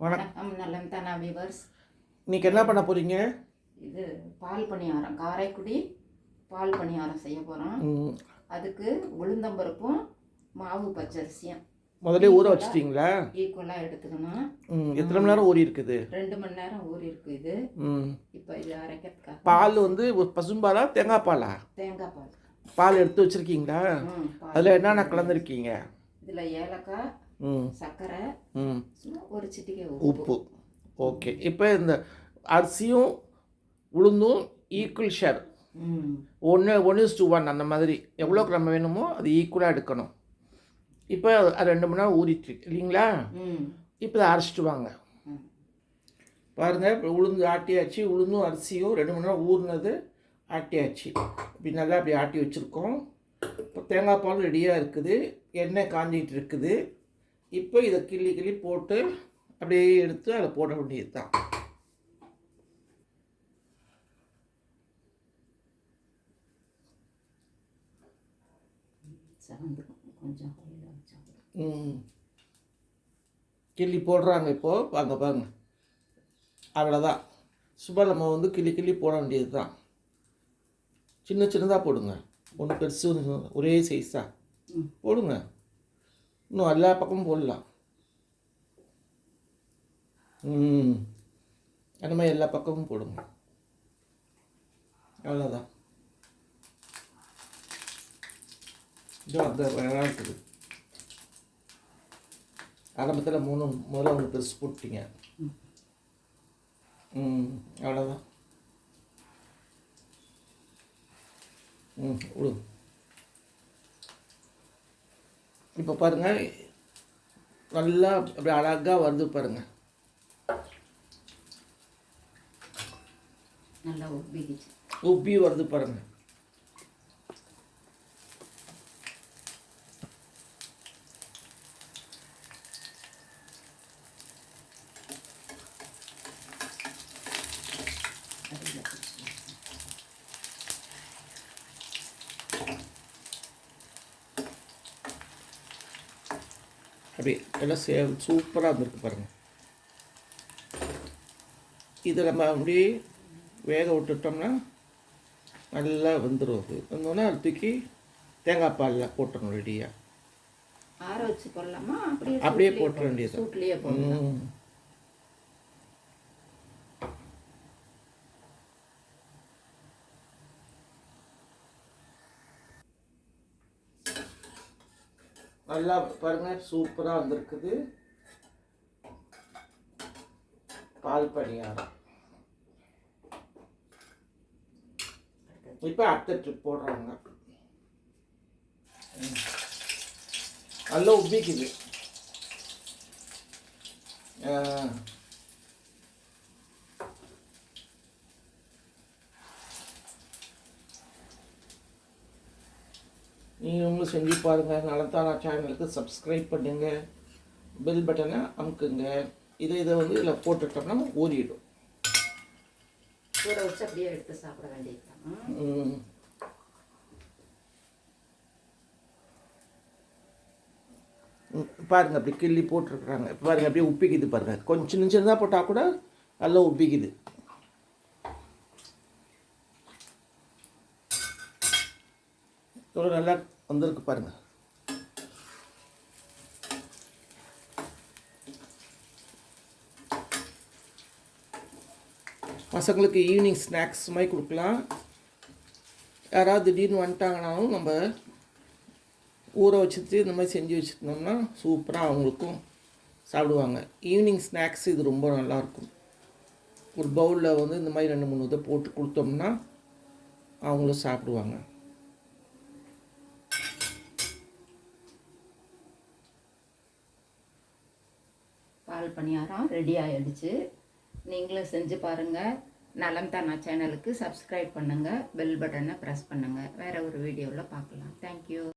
வணக்கம் நலம் தானா வியூவர்ஸ். இன்னைக்கு என்ன பண்ண போறீங்க? இது பால் பணியாரம், காரைக்குடி பால் பணியாரம் செய்ய போகிறோம். அதுக்கு உளுந்தம்பருப்பும் மாவு பச்சரிசியும் முதல்ல ஊற வச்சிட்டீங்களா? ஈக்குவலாக எடுத்துக்கணும். எத்தனை மணி நேரம் ஊறி இருக்குது? 2 மணி நேரம் ஊறி இருக்கு இது. இப்போ இது அரைக்கிறதுக்காக பால் வந்து பசும்பாலா தேங்காய் பாலா? தேங்காய் பால். பால் எடுத்து வச்சிருக்கீங்களா? அதில் என்னென்ன கலந்துருக்கீங்க? இதில் ஏலக்காய், சர்க்கரை, ஒரு சிட்டிகை உப்பு. ஓகே. இப்போ இந்த அரிசியும் உளுந்தும் ஈக்குவல் ஷேர், 1:1 அந்த மாதிரி எவ்வளோக்கு நம்ம வேணுமோ அது ஈக்குவலாக எடுக்கணும். இப்போ அது 2 மணி நேரம் ஊறிட்டு இல்லைங்களா? இப்போ அதை அரைச்சிட்டு வாங்க. பாருங்கள், இப்போ உளுந்து ஆட்டியாச்சு, உளுந்தும் அரிசியும் 2 மணி நேரம் ஊறினது ஆட்டியாச்சு. இப்படி நல்லா அப்படி ஆட்டி வச்சுருக்கோம். இப்போ தேங்காய் பால் ரெடியாக இருக்குது, எண்ணெய் காஞ்சிகிட்டு இருக்குது. இப்போ இதை கிள்ளி போட்டு அப்படியே எடுத்து அதில் போட வேண்டியது தான். கிள்ளி போடுறாங்க இப்போது. வாங்க பாருங்க, அவ்வளோதான். சும்மா நம்ம வந்து கிள்ளி போட வேண்டியது தான். சின்னதாக போடுங்க, ஒன்று பெருசு ஒரே சைஸாக போடுங்க. இன்னும் எல்லா பக்கமும் போடலாம். அந்த மாதிரி எல்லா பக்கமும் போடுங்க. அவ்வளோதான். இதோ அந்த வேணா இருக்குது. ஆரம்பத்தில் முதல்ல ஒன்று பெருசு போட்டீங்க. அவ்வளோதான். விடு. இப்போ பாருங்கள், நல்லா அப்படி அழகாக வருது பாருங்கள். நல்லா உப்பி வருது பாருங்கள். அப்படி எல்லாம் சூப்பராக இருந்திருக்கு பாருங்கள். இதை நம்ம அப்படியே வேக விட்டுட்டோம்னா நல்லா வந்துடும். அது வந்தோன்னா அது தூக்கி தேங்காய் பாலில் போட்டுடணும் ரெடியாக. ஆற வச்சு போடலாமா? அப்படியே போட்டுற வேண்டியது. நல்லா பாருங்கள், சூப்பராக வந்திருக்குது பால் பணியாரம். இப்போ அடுத்த ட்ரிப் போடுறாங்க. நல்லா உப்பிக்குது. நீங்களும் செஞ்சு பாருங்கள். நலந்தானா சேனலுக்கு சப்ஸ்கிரைப் பண்ணுங்கள், பெல் பட்டனை அமுக்குங்க. இதை வந்து இதில் போட்டுட்டோம்னா ஊறிடும். ஊற வச்சு அப்படியே எடுத்து சாப்பிட வேண்டியது. பாருங்கள், அப்படி கிள்ளி போட்டிருக்குறாங்க. பாருங்கள், அப்படியே உப்பிக்குது பாருங்கள். கொஞ்சம் சின்னதாக போட்டால் கூட நல்லா உப்பிக்குது. நல்லா வந்திருக்கு பாருங்கள். பசங்களுக்கு ஈவினிங் ஸ்நாக்ஸ் மாதிரி கொடுக்கலாம். யாராவது திடீர்னு வந்துட்டாங்கனாலும் நம்ம ஊற வச்சுட்டு இந்த மாதிரி செஞ்சு வச்சுருந்தோம்னா சூப்பராக அவங்களுக்கும் சாப்பிடுவாங்க. ஈவினிங் ஸ்நாக்ஸ் இது ரொம்ப நல்லாயிருக்கும். ஒரு பவுலில் வந்து இந்த மாதிரி 2-3 இதை போட்டு கொடுத்தோம்னா அவங்களும் சாப்பிடுவாங்க. பால் பணியாரம் ரெடி ஆகிடுச்சு. நீங்களும் செஞ்சு பாருங்கள். நலம் தானா சேனலுக்கு சப்ஸ்கிரைப் பண்ணுங்கள், பெல் பட்டனை ப்ரெஸ் பண்ணுங்கள். வேறு ஒரு வீடியோவில் பார்க்கலாம். தேங்க்யூ.